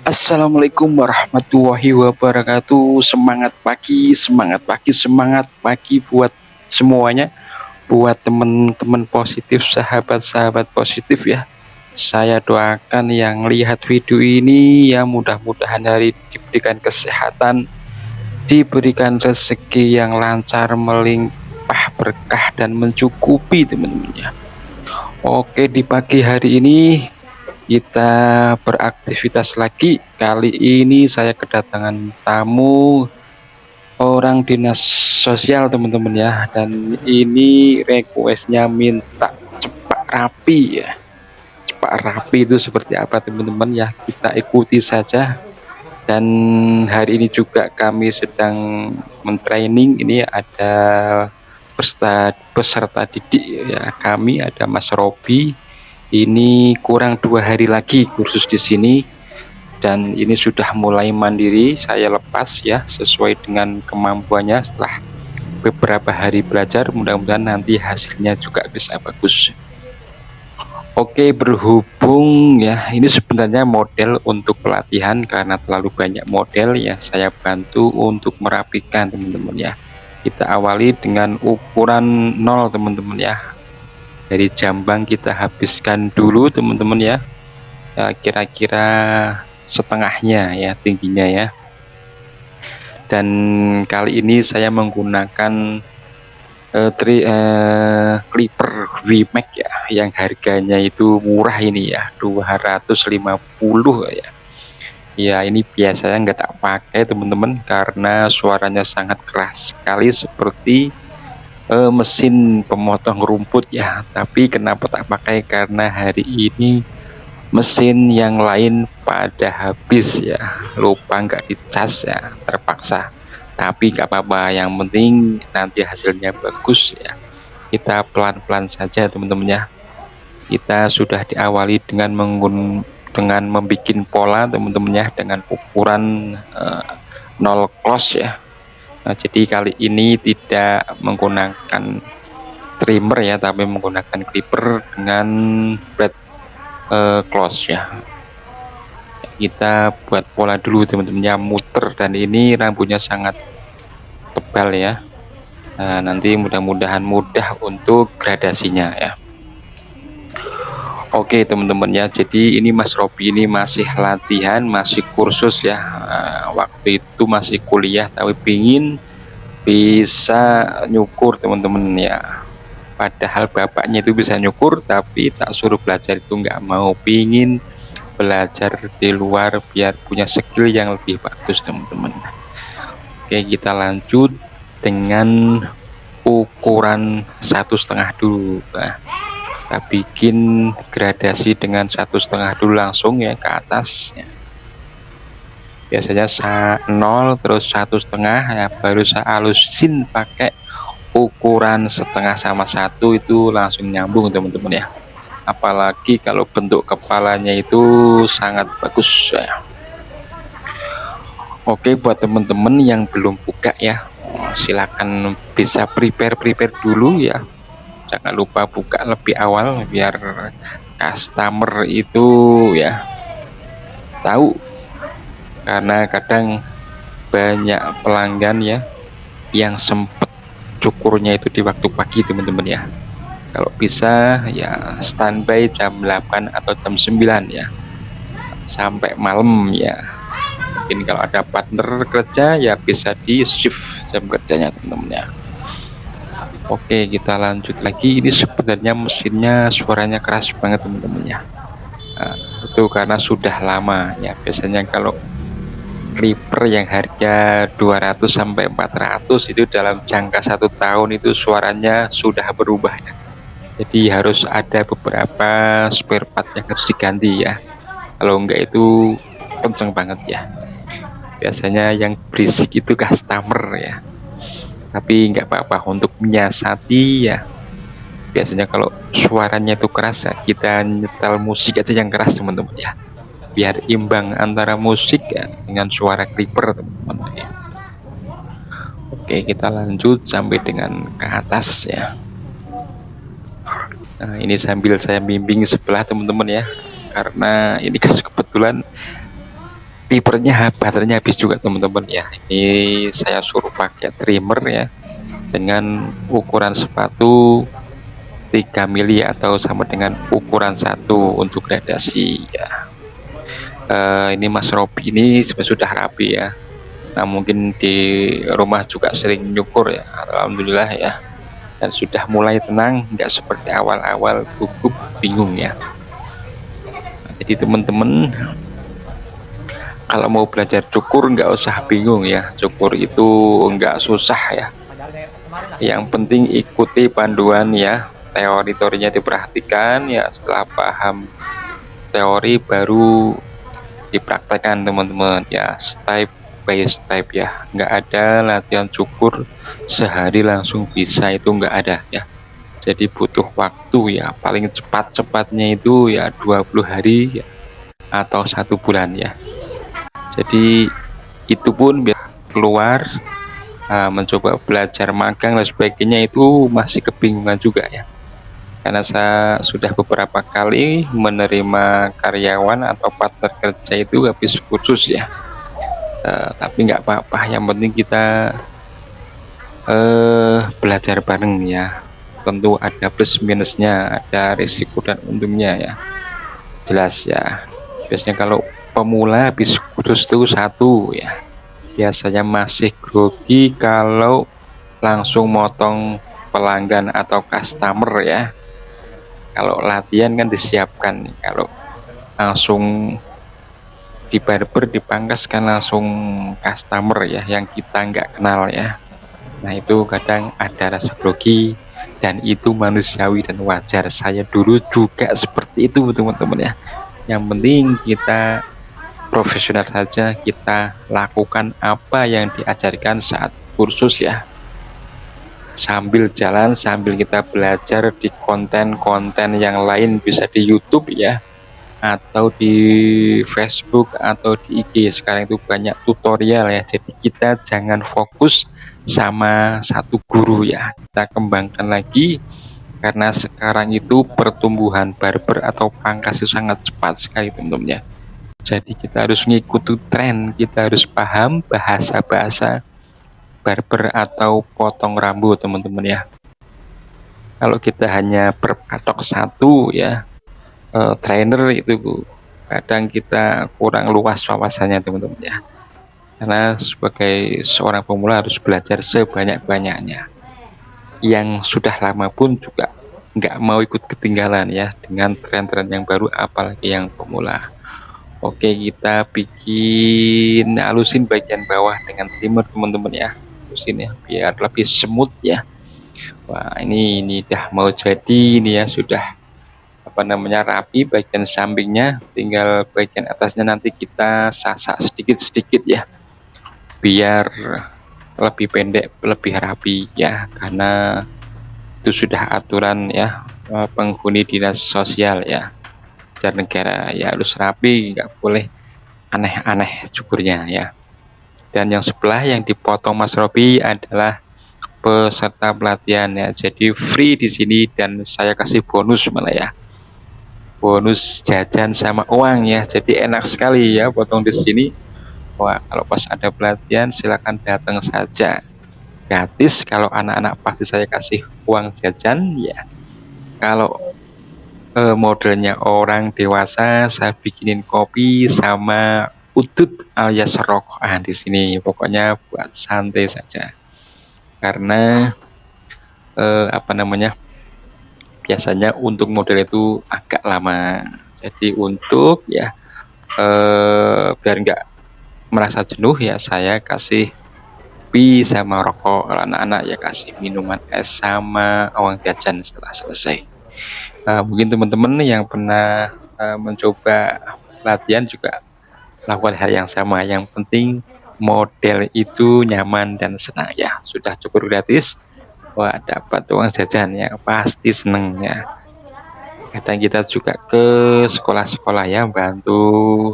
Assalamualaikum warahmatullahi wabarakatuh. Semangat pagi, semangat pagi, semangat pagi buat semuanya, buat teman-teman positif, sahabat-sahabat positif ya. Saya doakan yang lihat video ini ya mudah-mudahan hari diberikan kesehatan, diberikan rezeki yang lancar, melimpah berkah dan mencukupi teman-teman ya. Oke, di pagi hari ini kita beraktivitas lagi. Kali ini saya kedatangan tamu orang dinas sosial teman-teman ya, dan ini requestnya minta cepat rapi ya. Cepat rapi itu seperti apa teman-teman ya, kita ikuti saja. Dan hari ini juga kami sedang mentraining, ini ada peserta didik ya, kami ada Mas Robi. Ini kurang 2 hari lagi kursus di sini, dan ini sudah mulai mandiri. Saya lepas ya sesuai dengan kemampuannya. Setelah beberapa hari belajar, mudah-mudahan nanti hasilnya juga bisa bagus. Oke, berhubung ya ini sebenarnya model untuk pelatihan, karena terlalu banyak model ya, saya bantu untuk merapikan teman-teman ya. Kita awali dengan ukuran 0 teman-teman ya. Dari jambang kita habiskan dulu teman-teman ya, kira-kira setengahnya ya tingginya ya. Dan kali ini saya menggunakan clipper VMAX ya, yang harganya itu murah ini ya, 250 ya. Ya ini biasanya nggak tak pakai teman-teman, karena suaranya sangat keras sekali seperti mesin pemotong rumput ya. Tapi kenapa tak pakai, karena hari ini mesin yang lain pada habis ya, lupa nggak dicas ya, terpaksa. Tapi nggak apa-apa, yang penting nanti hasilnya bagus ya. Kita pelan-pelan saja teman-teman ya. Kita sudah diawali dengan membuat pola teman-teman ya, dengan ukuran 0 close ya. Nah, jadi kali ini tidak menggunakan trimmer ya, tapi menggunakan clipper dengan blade close ya. Kita buat pola dulu teman-teman ya, muter, dan ini rambutnya sangat tebal ya. Nah, nanti mudah-mudahan mudah untuk gradasinya ya. Oke teman-teman ya, jadi ini Mas Robi ini masih latihan, masih kursus ya. Waktu itu masih kuliah, tapi pingin bisa nyukur teman-teman ya. Padahal bapaknya itu bisa nyukur, tapi tak suruh belajar itu nggak mau, pingin belajar di luar biar punya skill yang lebih bagus teman-teman. Oke, kita lanjut dengan ukuran 1,5 dulu. Nah, kita bikin gradasi dengan 1,5 dulu langsung ya ke atas ya. Biasanya 0 terus 1,5 ya, baru saya halusin pakai ukuran 0,5 sama 1, itu langsung nyambung teman-teman ya. Apalagi kalau bentuk kepalanya itu sangat bagus ya. Oke, buat teman-teman yang belum buka ya, silakan bisa prepare dulu ya. Jangan lupa buka lebih awal biar customer itu ya tahu, karena kadang banyak pelanggan ya yang sempet cukurnya itu di waktu pagi teman-teman ya. Kalau bisa ya standby jam 8 atau jam 9 ya, sampai malam ya. Mungkin kalau ada partner kerja ya bisa di shift jam kerjanya teman-teman ya. Oke, kita lanjut lagi. Ini sebenarnya mesinnya suaranya keras banget teman-teman ya. Nah, itu karena sudah lama ya. Biasanya kalau clipper yang harga 200 sampai 400 itu dalam jangka 1 tahun itu suaranya sudah berubah ya. Jadi harus ada beberapa spare part yang harus diganti ya. Kalau enggak itu kenceng banget ya. Biasanya yang berisik itu customer ya. Tapi nggak apa-apa, untuk menyiasati ya, biasanya kalau suaranya itu keras ya, kita nyetel musik aja yang keras teman-teman ya, biar imbang antara musik ya dengan suara clipper teman-teman ya. Oke, kita lanjut sampai dengan ke atas ya. Nah, ini sambil saya bimbing sebelah teman-teman ya, karena ini kebetulan baterainya habis juga teman-teman ya. Ini saya suruh pakai trimmer ya, dengan ukuran sepatu 3 mili atau sama dengan ukuran 1 untuk gradasi ya. Ini Mas Robi ini sudah rapi ya. Nah mungkin di rumah juga sering nyukur ya, alhamdulillah ya, dan sudah mulai tenang, nggak seperti awal-awal gugup bingung ya. Nah, jadi teman-teman kalau mau belajar cukur nggak usah bingung ya, cukur itu nggak susah ya, yang penting ikuti panduan ya, teori-teorinya diperhatikan ya, setelah paham teori baru dipraktekkan teman-teman ya, step by step ya, nggak ada latihan cukur sehari langsung bisa, itu nggak ada ya. Jadi butuh waktu ya, paling cepat-cepatnya itu ya 20 hari ya, atau 1 bulan ya. Jadi itu pun biar keluar mencoba belajar magang dan sebagainya itu masih kebingungan juga ya, karena saya sudah beberapa kali menerima karyawan atau partner kerja itu habis kursus ya. Tapi nggak apa-apa, yang penting kita belajar bareng ya, tentu ada plus minusnya, ada risiko dan untungnya ya, jelas ya. Biasanya kalau pemula habis kursus itu 1 ya, biasanya masih grogi kalau langsung motong pelanggan atau customer ya. Kalau latihan kan disiapkan, kalau langsung di barber dipangkas kan langsung customer ya, yang kita nggak kenal ya. Nah itu kadang ada rasa grogi, dan itu manusiawi dan wajar. Saya dulu juga seperti itu teman-teman ya. Yang penting kita profesional saja, kita lakukan apa yang diajarkan saat kursus ya, sambil jalan sambil kita belajar di konten-konten yang lain, bisa di YouTube ya, atau di Facebook atau di IG. Sekarang itu banyak tutorial ya, jadi kita jangan fokus sama satu guru ya, kita kembangkan lagi, karena sekarang itu pertumbuhan barber atau pangkas itu sangat cepat sekali teman-teman ya. Jadi kita harus mengikuti tren, kita harus paham bahasa-bahasa barber atau potong rambut teman-teman ya. Kalau kita hanya berpatok satu ya, trainer itu kadang kita kurang luas wawasannya teman-teman ya, karena sebagai seorang pemula harus belajar sebanyak-banyaknya. Yang sudah lama pun juga nggak mau ikut ketinggalan ya dengan tren-tren yang baru, apalagi yang pemula. Oke, kita bikin halusin bagian bawah dengan trimmer teman-teman ya, halusin ya biar lebih smooth ya. Wah ini udah mau jadi ini ya, sudah apa namanya rapi bagian sampingnya, tinggal bagian atasnya nanti kita sasak sedikit-sedikit ya, biar lebih pendek lebih rapi ya, karena itu sudah aturan ya penghuni dinas sosial ya, dan negara ya, harus rapi, nggak boleh aneh-aneh cukurnya ya. Dan yang sebelah yang dipotong Mas Robi adalah peserta pelatihan ya, jadi free di sini, dan saya kasih bonus malah ya, bonus jajan sama uang ya, jadi enak sekali ya potong di sini. Wah kalau pas ada pelatihan silakan datang saja, gratis. Kalau anak-anak pasti saya kasih uang jajan ya. Kalau modelnya orang dewasa saya bikinin kopi sama udut alias rokokan di sini, pokoknya buat santai saja, karena apa namanya, biasanya untuk model itu agak lama, jadi untuk ya biar nggak merasa jenuh ya, saya kasih kopi sama rokok. Anak-anak ya kasih minuman es sama uang jajan setelah selesai. Mungkin teman-teman yang pernah mencoba latihan juga lakukan hal yang sama, yang penting model itu nyaman dan senang ya, sudah cukup gratis. Wah dapat uang jajan ya, pasti seneng ya. Kadang kita juga ke sekolah-sekolah ya, bantu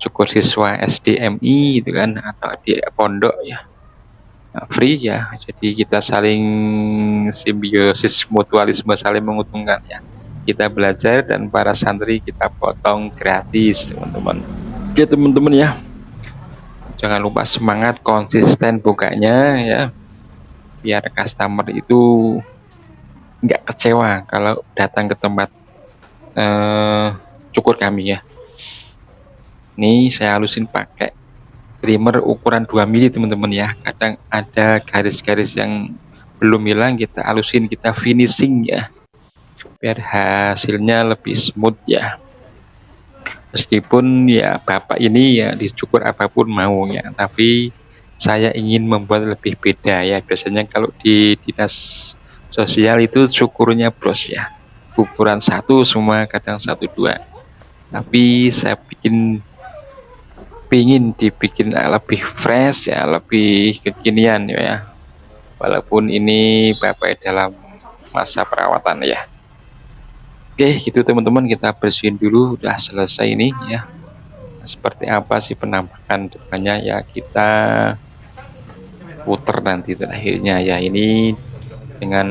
cukur siswa SDMI itu kan, atau di pondok ya, free ya. Jadi kita saling simbiosis, mutualisme, saling menguntungkan ya. Kita belajar dan para santri kita potong gratis teman-teman. Oke teman-teman ya, jangan lupa semangat konsisten bukanya ya, biar customer itu nggak kecewa kalau datang ke tempat eh, cukur kami ya. Ini saya halusin pakai trimmer ukuran 2 mili teman-teman ya. Kadang ada garis-garis yang belum hilang, kita halusin, kita finishing ya, biar hasilnya lebih smooth ya. Meskipun ya bapak ini ya dicukur apapun maunya, tapi saya ingin membuat lebih beda ya. Biasanya kalau di dinas sosial itu cukurnya bros ya, ukuran satu semua, kadang 1 2, tapi saya pingin dibikin lebih fresh ya, lebih kekinian ya, walaupun ini bapak dalam masa perawatan ya. Oke gitu teman-teman, kita bersihin dulu, udah selesai ini ya. Seperti apa sih penampakan depannya ya, kita puter nanti terakhirnya ya. Ini dengan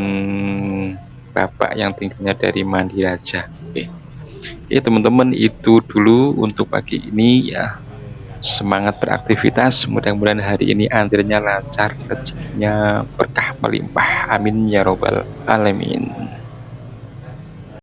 bapak yang tinggalnya dari Mandi Raja. Oke teman-teman, itu dulu untuk pagi ini ya. Semangat beraktivitas, mudah-mudahan hari ini antrinya lancar, rezekinya berkah melimpah, amin ya robbal alamin.